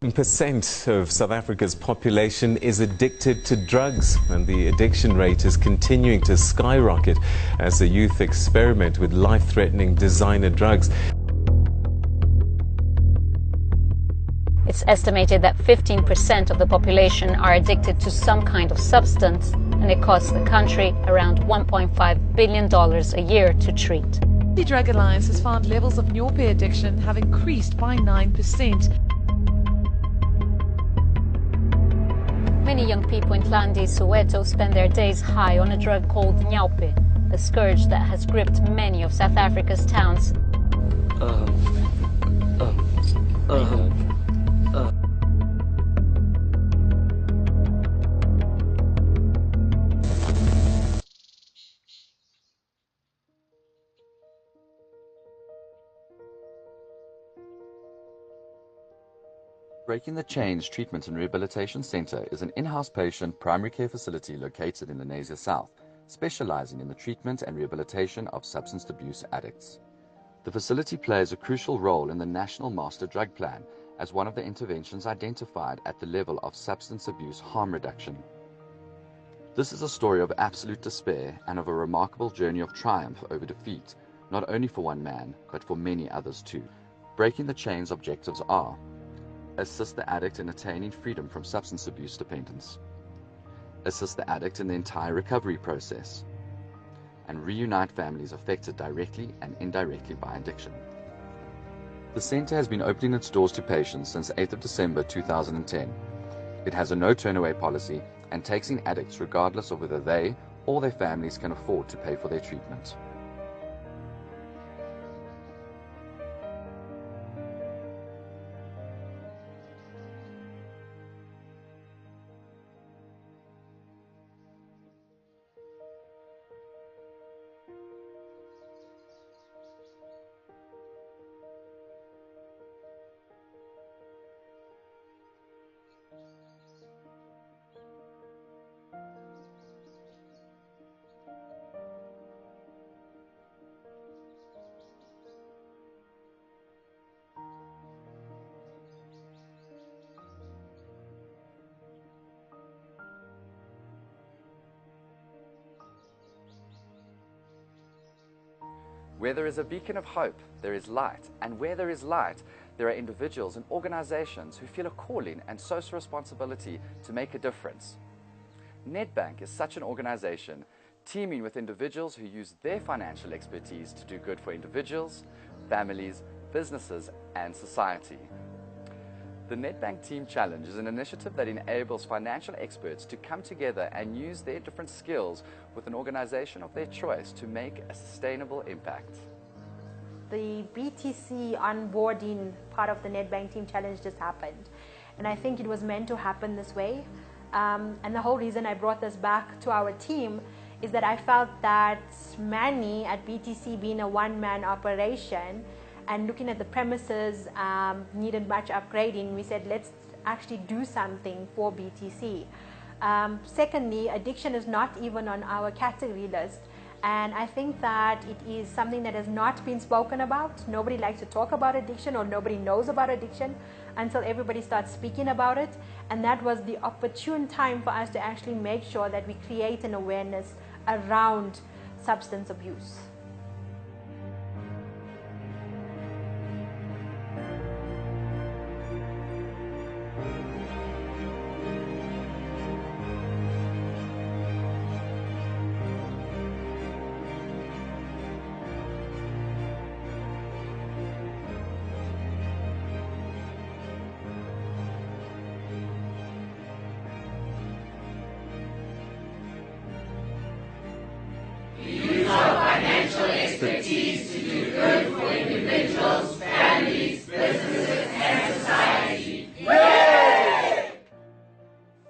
10% of South Africa's population is addicted to drugs, and the addiction rate is continuing to skyrocket as the youth experiment with life-threatening designer drugs. It's estimated that 15% of the population are addicted to some kind of substance, and it costs the country around $1.5 billion a year to treat. The Drug Alliance has found levels of Nyorpe addiction have increased by 9%. Many young people in Tlandi, Soweto spend their days high on a drug called Nyorpe, a scourge that has gripped many of South Africa's towns. Breaking the Chains Treatment and Rehabilitation Centre is an in-house patient primary care facility located in Lenasia South, specialising in the treatment and rehabilitation of substance abuse addicts. The facility plays a crucial role in the National Master Drug Plan as one of the interventions identified at the level of substance abuse harm reduction. This is a story of absolute despair and of a remarkable journey of triumph over defeat, not only for one man, but for many others too. Breaking the Chains objectives are: assist the addict in attaining freedom from substance abuse dependence, assist the addict in the entire recovery process, and reunite families affected directly and indirectly by addiction. The centre has been opening its doors to patients since 8th of December 2010. It has a no turn-away policy and takes in addicts regardless of whether they or their families can afford to pay for their treatment. Where there is a beacon of hope, there is light, and where there is light, there are individuals and organizations who feel a calling and social responsibility to make a difference. Nedbank is such an organization, teaming with individuals who use their financial expertise to do good for individuals, families, businesses, and society. The Nedbank Team Challenge is an initiative that enables financial experts to come together and use their different skills with an organization of their choice to make a sustainable impact. The BTC onboarding part of the Nedbank Team Challenge just happened, and I think it was meant to happen this way. And the whole reason I brought this back to our team is that I felt that Manny at BTC, being a one-man operation, and looking at the premises needed much upgrading, we said let's actually do something for BTC. Secondly, addiction is not even on our category list, and I think that it is something that has not been spoken about. Nobody likes to talk about addiction, or nobody knows about addiction until everybody starts speaking about it, and that was the opportune time for us to actually make sure that we create an awareness around substance abuse. Expertise to do good for individuals, families, businesses, and society. Yay!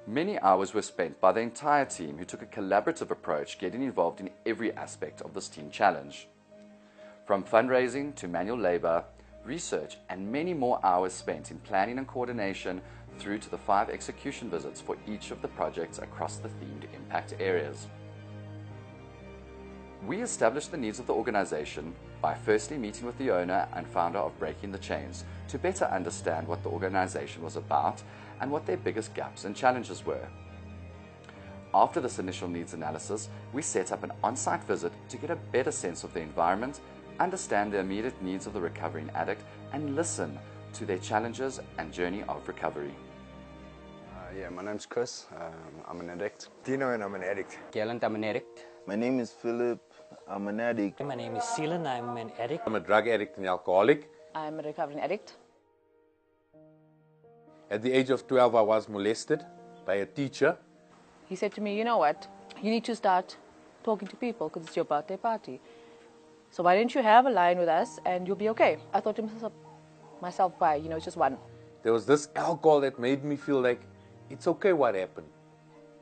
Many hours were spent by the entire team, who took a collaborative approach, getting involved in every aspect of this team challenge. From fundraising to manual labor, research, and many more hours spent in planning and coordination, through to the 5 execution visits for each of the projects across the themed impact areas. We established the needs of the organization, by firstly meeting with the owner and founder of Breaking the Chains to better understand what the organization was about and what their biggest gaps and challenges were. After this initial needs analysis, we set up an on-site visit to get a better sense of the environment, understand the immediate needs of the recovering addict, and listen to their challenges and journey of recovery. Yeah, my name's Chris. I'm an addict. Dino and I'm an addict. Gallant, I'm an addict. My name is Philip. I'm an addict. My name is Seelan. I'm an addict. I'm a drug addict and alcoholic. I'm a recovering addict. At the age of 12, I was molested by a teacher. He said to me, you know what, you need to start talking to people because it's your birthday party. So why don't you have a line with us and you'll be okay. I thought to myself, why, you know, it's just one. There was this alcohol that made me feel like it's okay what happened.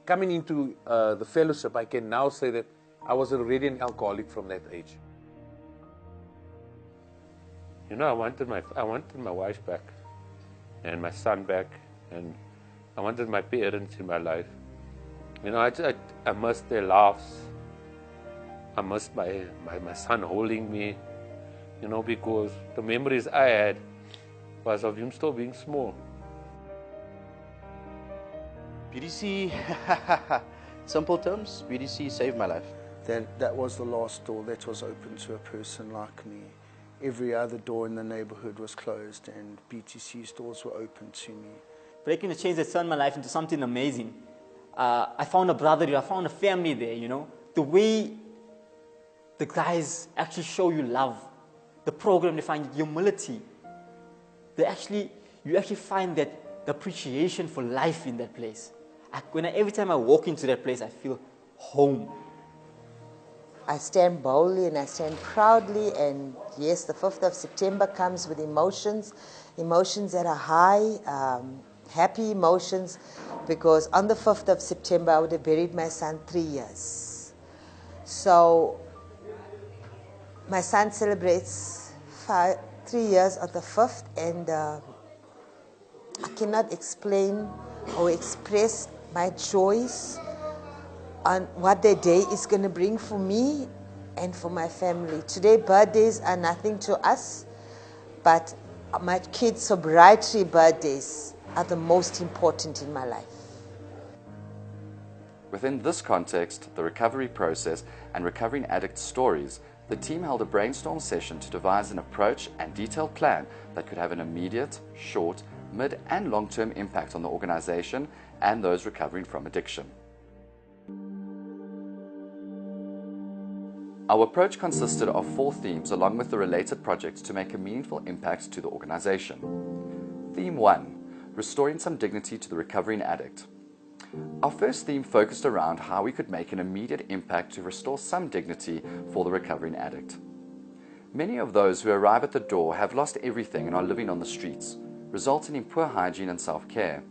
Coming into the fellowship, I can now say that I was already an alcoholic from that age. You know, I wanted my wife back and my son back, and I wanted my parents in my life. You know, I missed their laughs. I missed my son holding me, you know, because the memories I had was of him still being small. BTC, simple terms, BTC saved my life. That was the last door that was open to a person like me. Every other door in the neighborhood was closed and BTC's doors were open to me. Breaking the Chains has turned my life into something amazing. I found a brotherhood, I found a family there, you know. The way the guys actually show you love, the program, they find humility. You actually find that the appreciation for life in that place. Every time I walk into that place, I feel home. I stand boldly and I stand proudly, and yes, the 5th of September comes with emotions that are high, happy emotions, because on the 5th of September I would have buried my son 3 years. So my son celebrates 3 years on the 5th, and I cannot explain or express my joys on what the day is going to bring for me and for my family. Today, birthdays are nothing to us, but my kids' sobriety birthdays are the most important in my life. Within this context, the recovery process and recovering addict stories, the team held a brainstorm session to devise an approach and detailed plan that could have an immediate, short, mid and long-term impact on the organization and those recovering from addiction. Our approach consisted of 4 themes along with the related projects to make a meaningful impact to the organization. Theme 1, restoring some dignity to the recovering addict. Our first theme focused around how we could make an immediate impact to restore some dignity for the recovering addict. Many of those who arrive at the door have lost everything and are living on the streets, resulting in poor hygiene and self-care,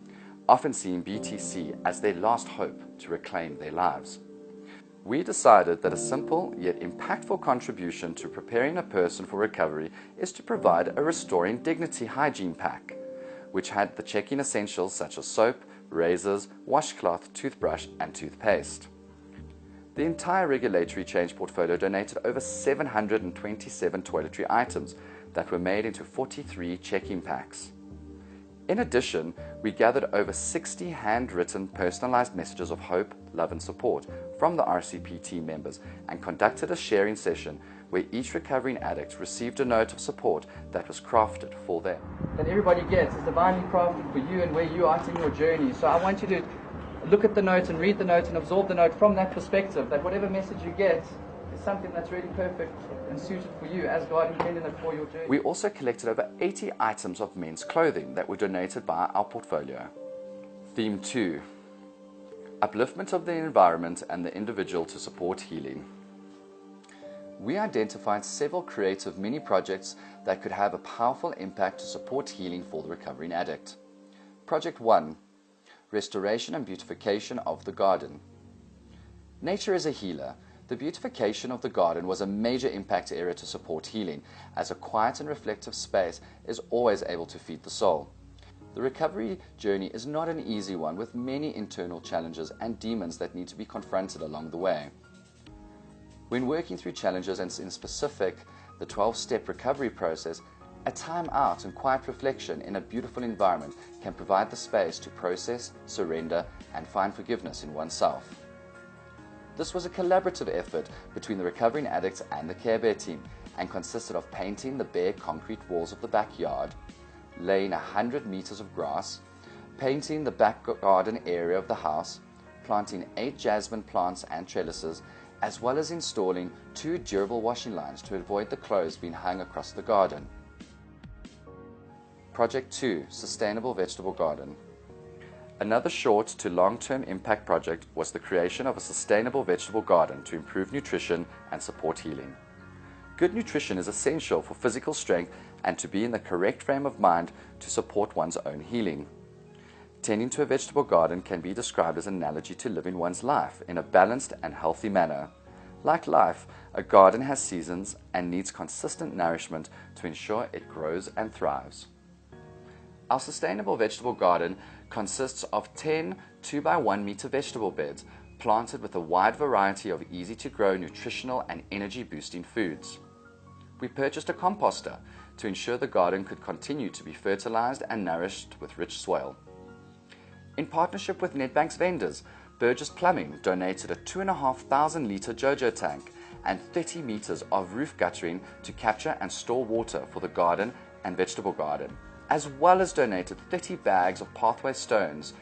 often seeing BTC as their last hope to reclaim their lives. We decided that a simple yet impactful contribution to preparing a person for recovery is to provide a Restoring Dignity hygiene pack, which had the check-in essentials such as soap, razors, washcloth, toothbrush, and toothpaste. The entire regulatory change portfolio donated over 727 toiletry items that were made into 43 check-in packs. In addition, we gathered over 60 handwritten personalized messages of hope, love and support from the RCP team members and conducted a sharing session where each recovering addict received a note of support that was crafted for them. That everybody gets is divinely crafted for you and where you are in your journey. So I want you to look at the note and read the note and absorb the note from that perspective, that whatever message you get is something that's really perfect and suited for you as God intended it for your journey. We also collected over 80 items of men's clothing that were donated by our portfolio. Theme 2, upliftment of the environment and the individual to support healing. We identified several creative mini projects that could have a powerful impact to support healing for the recovering addict. Project 1, restoration and beautification of the garden. Nature is a healer. The beautification of the garden was a major impact area to support healing, as a quiet and reflective space is always able to feed the soul. The recovery journey is not an easy one, with many internal challenges and demons that need to be confronted along the way. When working through challenges, and in specific, the 12-step recovery process, a time out and quiet reflection in a beautiful environment can provide the space to process, surrender, and find forgiveness in oneself. This was a collaborative effort between the recovering addicts and the Care Bear team and consisted of painting the bare concrete walls of the backyard, laying 100 meters of grass, painting the back garden area of the house, planting 8 jasmine plants and trellises, as well as installing 2 durable washing lines to avoid the clothes being hung across the garden. Project 2, Sustainable Vegetable Garden. Another short to long-term impact project was the creation of a sustainable vegetable garden to improve nutrition and support healing. Good nutrition is essential for physical strength and to be in the correct frame of mind to support one's own healing. Tending to a vegetable garden can be described as an analogy to living one's life in a balanced and healthy manner. Like life, a garden has seasons and needs consistent nourishment to ensure it grows and thrives. Our sustainable vegetable garden consists of 10 2x1 meter vegetable beds planted with a wide variety of easy-to-grow nutritional and energy-boosting foods. We purchased a composter to ensure the garden could continue to be fertilized and nourished with rich soil. In partnership with Nedbank's vendors, Burgess Plumbing donated a 2,500 litre JoJo tank and 30 meters of roof guttering to capture and store water for the garden and vegetable garden, as well as donated 30 bags of pathway stones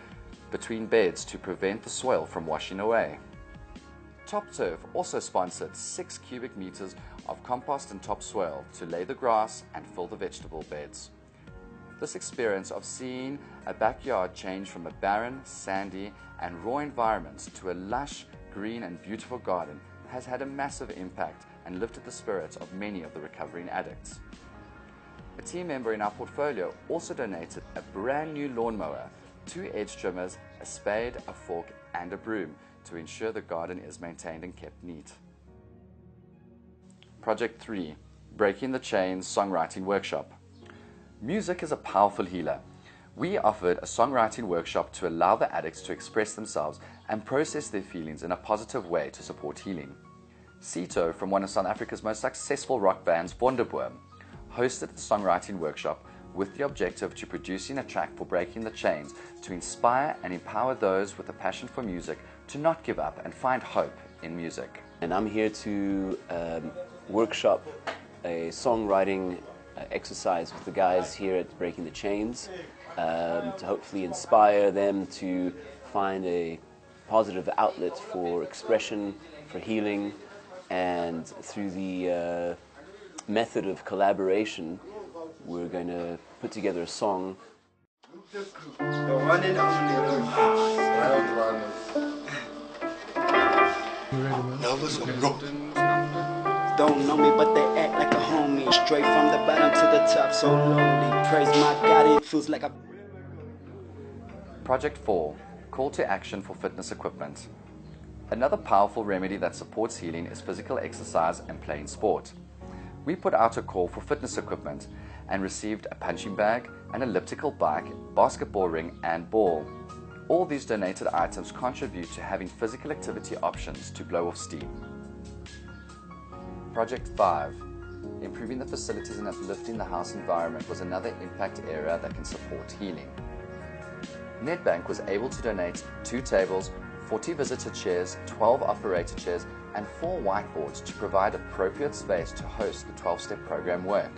between beds to prevent the soil from washing away. Top Turf also sponsored 6 cubic meters of compost and topsoil to lay the grass and fill the vegetable beds. This experience of seeing a backyard change from a barren, sandy and raw environment to a lush, green and beautiful garden has had a massive impact and lifted the spirits of many of the recovering addicts. A team member in our portfolio also donated a brand new lawnmower, 2 edge trimmers, a spade, a fork and a broom to ensure the garden is maintained and kept neat. Project 3, Breaking the Chains Songwriting Workshop. Music is a powerful healer. We offered a songwriting workshop to allow the addicts to express themselves and process their feelings in a positive way to support healing. Sito, from one of South Africa's most successful rock bands, Wonderboom, hosted the songwriting workshop with the objective to producing a track for Breaking the Chains to inspire and empower those with a passion for music to not give up and find hope in music. And I'm here to workshop a songwriting exercise with the guys here at Breaking the Chains to hopefully inspire them to find a positive outlet for expression, for healing, and through the method of collaboration we're going to put together a song. The one and only. Don't know me, but they act like a homie. Straight from the bottom to the top, so lonely. Praise my God, it feels like a... Project 4, Call to Action for Fitness Equipment. Another powerful remedy that supports healing is physical exercise and playing sport. We put out a call for fitness equipment and received a punching bag, an elliptical bike, basketball ring and ball. All these donated items contribute to having physical activity options to blow off steam. Project 5, Improving the facilities and uplifting the house environment was another impact area that can support healing. Nedbank was able to donate 2 tables, 40 visitor chairs, 12 operator chairs and 4 whiteboards to provide appropriate space to host the 12-step program work.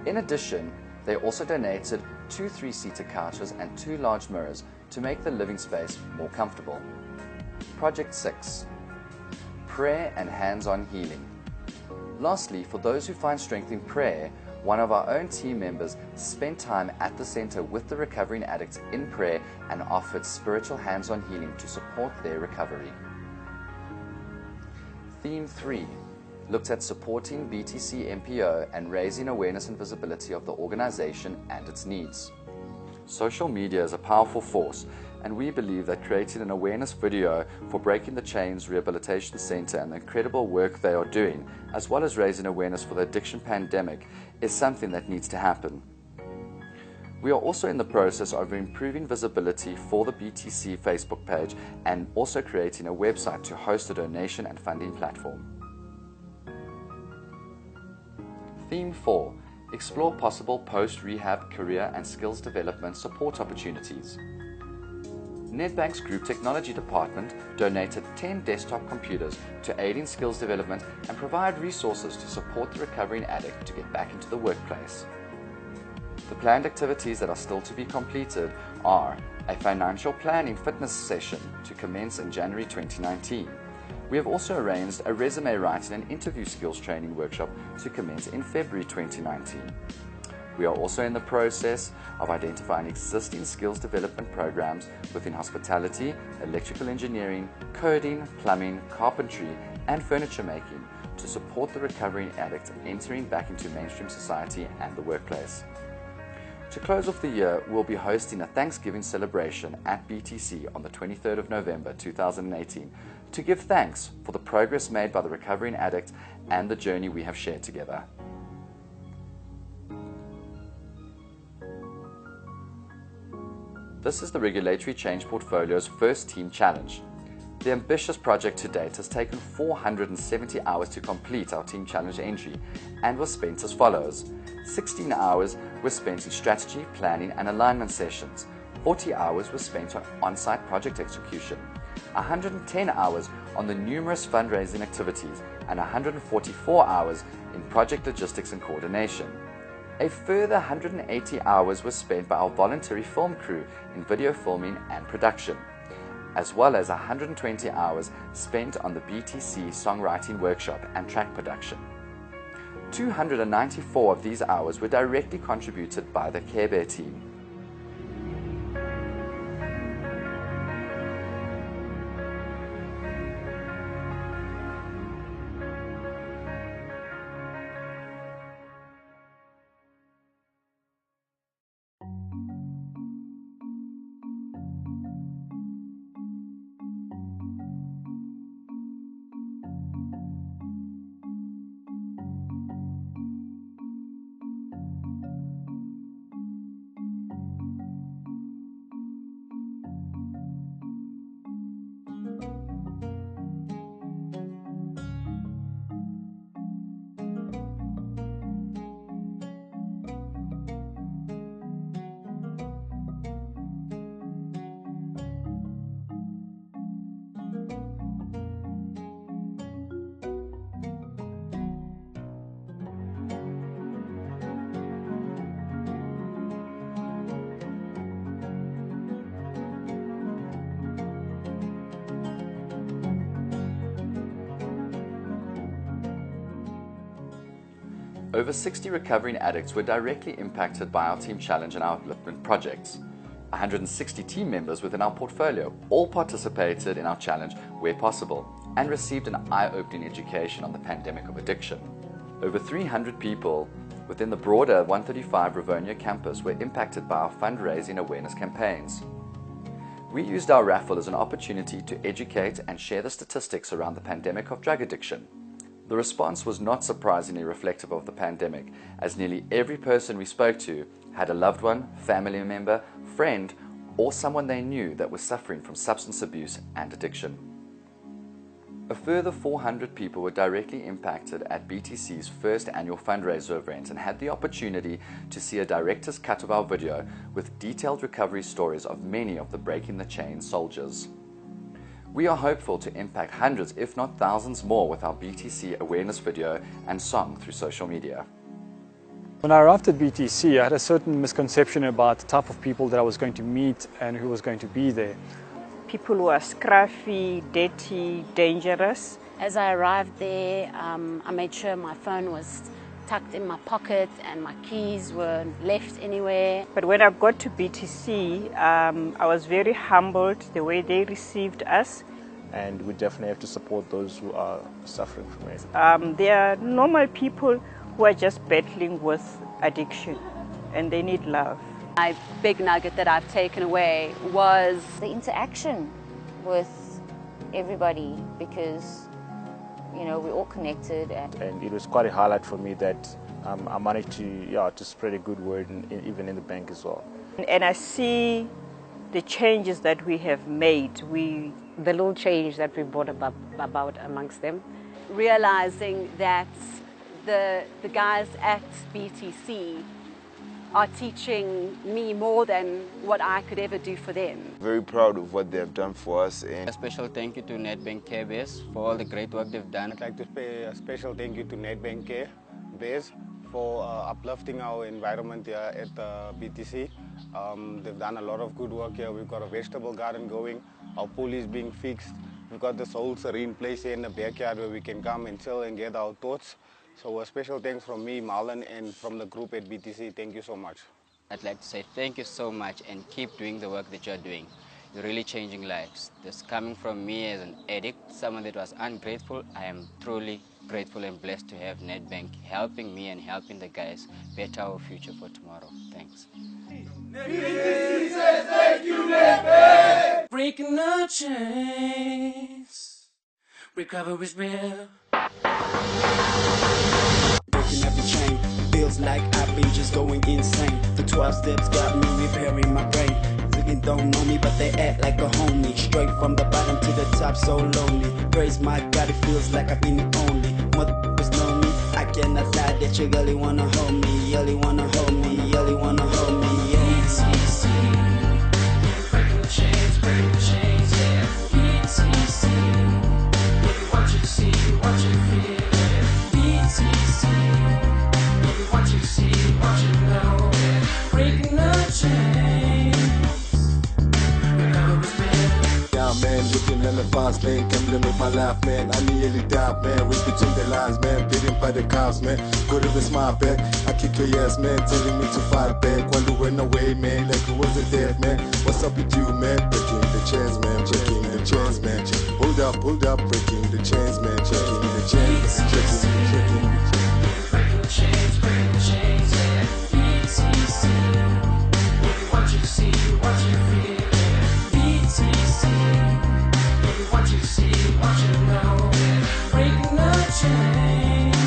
In addition, they also donated 2 3-seater couches and 2 large mirrors to make the living space more comfortable. Project 6, Prayer and Hands-on Healing. Lastly, for those who find strength in prayer, one of our own team members spent time at the center with the recovering addicts in prayer and offered spiritual hands-on healing to support their recovery. Theme 3 looked at supporting BTC MPO and raising awareness and visibility of the organization and its needs. Social media is a powerful force, and we believe that creating an awareness video for Breaking the Chains Rehabilitation Center and the incredible work they are doing, as well as raising awareness for the addiction pandemic, is something that needs to happen. We are also in the process of improving visibility for the BTC Facebook page and also creating a website to host a donation and funding platform. Theme 4, explore possible post-rehab career and skills development support opportunities. Nedbank's Group Technology Department donated 10 desktop computers to aid in skills development and provide resources to support the recovering addict to get back into the workplace. The planned activities that are still to be completed are a financial planning fitness session to commence in January 2019. We have also arranged a resume writing and interview skills training workshop to commence in February 2019. We are also in the process of identifying existing skills development programs within hospitality, electrical engineering, coding, plumbing, carpentry, and furniture making to support the recovering addict entering back into mainstream society and the workplace. To close off the year, we'll be hosting a Thanksgiving celebration at BTC on the 23rd of November 2018 to give thanks for the progress made by the recovering addict and the journey we have shared together. This is the Regulatory Change Portfolio's first team challenge. The ambitious project to date has taken 470 hours to complete our team challenge entry and was spent as follows. 16 hours were spent in strategy, planning and alignment sessions. 40 hours were spent on on-site project execution. 110 hours on the numerous fundraising activities and 144 hours in project logistics and coordination. A further 180 hours were spent by our voluntary film crew in video filming and production, as well as 120 hours spent on the BTC songwriting workshop and track production. 294 of these hours were directly contributed by the Care Bear team. Over 60 recovering addicts were directly impacted by our Team Challenge and our upliftment projects. 160 team members within our portfolio all participated in our challenge where possible and received an eye-opening education on the pandemic of addiction. Over 300 people within the broader 135 Rivonia campus were impacted by our fundraising awareness campaigns. We used our raffle as an opportunity to educate and share the statistics around the pandemic of drug addiction. The response was not surprisingly reflective of the pandemic, as nearly every person we spoke to had a loved one, family member, friend, or someone they knew that was suffering from substance abuse and addiction. A further 400 people were directly impacted at BTC's first annual fundraiser event and had the opportunity to see a director's cut of our video with detailed recovery stories of many of the Breaking the Chain soldiers. We are hopeful to impact hundreds, if not thousands more with our BTC awareness video and song through social media. When I arrived at BTC, I had a certain misconception about the type of people that I was going to meet and who was going to be there. People who are scruffy, dirty, dangerous. As I arrived there, I made sure my phone was tucked in my pocket and my keys weren't left anywhere. But when I got to BTC, I was very humbled the way they received us. And we definitely have to support those who are suffering from it. They are normal people who are just battling with addiction and they need love. My big nugget that I've taken away was the interaction with everybody, because you know, we're all connected. And it was quite a highlight for me that I managed to spread a good word, even in the bank as well. And I see the changes that we have made. The little change that we brought about amongst them. Realizing that the guys at BTC are teaching me more than what I could ever do for them. Very proud of what they have done for us. And a special thank you to Nedbank Care Bears for all the great work they've done. I'd like to pay a special thank you to Nedbank Care Bears for uplifting our environment here at BTC. They've done a lot of good work here. We've got a vegetable garden going. Our pool is being fixed. We've got this whole serene place here in the backyard where we can come and chill and get our thoughts. So a special thanks from me, Marlon, and from the group at BTC. Thank you so much. I'd like to say thank you so much and keep doing the work that you're doing. You're really changing lives. This coming from me as an addict, someone that was ungrateful. I am truly grateful and blessed to have Nedbank helping me and helping the guys better our future for tomorrow. Thanks. BTC says thank you, Nedbank! Breaking the chains, recovery's real. Breaking every chain, feels like I've been just going insane. The 12 steps got me repairing my brain. They don't know me, but they act like a homie. Straight from the bottom to the top, so lonely. Praise my God, it feels like I've been the only. Motherfuckers know me, I cannot lie that you really wanna hold me. You really wanna hold me, you really wanna hold me, yeah. BTC, breaking the chains, yeah. BTC, we want you to see, what you feel, yeah. BTC, we want you to see, what you know, yeah. Breaking the chains. Yeah, man, looking hella fast, man, gambling with my life, man. I nearly died, man, read between the lines, man, beaten by the cops, man. Go to the smart back, I kick your ass, man, telling me to fight back. While you ran away, man, like you was a dead man. What's up with you, man? Breaking the chains, man, breaking the chains, man. Hold up, breaking the chains, man, breaking the chains, breaking the chains, yeah. BTC, we want you to see, what you feel, yeah. BTC, we want you to see, what you know, yeah. Breaking the chains.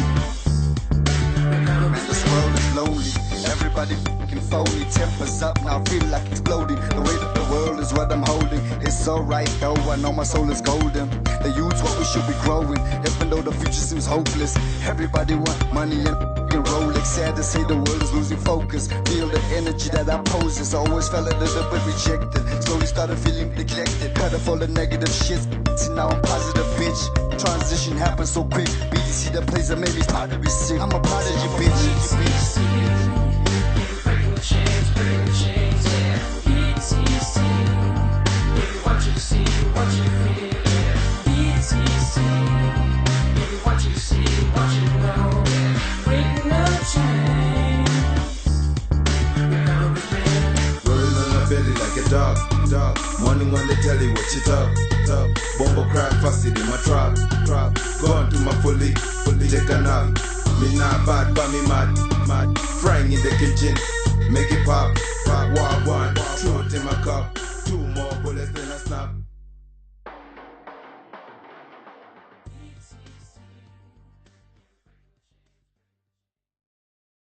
This world is lonely, everybody f***ing phony. Tempers up, now I feel like exploding. The weight of the world is what I'm holding. It's alright though, I know my soul is golden. The youth's what we should be growing, even though the future seems hopeless. Everybody want money and Rolex. Sad to say the world is losing focus. Feel the energy that I possess. I always felt a little bit rejected. Slowly started feeling neglected. Cut off all the negative shit. See now I'm positive, bitch. Transition happened so quick. BTC the place that made me start to be sick. I'm a prodigy, bitch. Breaking the chains, yeah. BTC, we want you to see, what you feel, yeah. BTC, we want you to see, what you know, yeah. Breaking the chains, recovery's real. rolling on the belly like a dog. Morning on the telly, what you talk. Bombo crack fasted in my trap. Gone to my fully take a nap. Me not bad, but me mad. Frying in the kitchen, make it pop. War one, throw it in my cup. 2 more bullets, then I snap.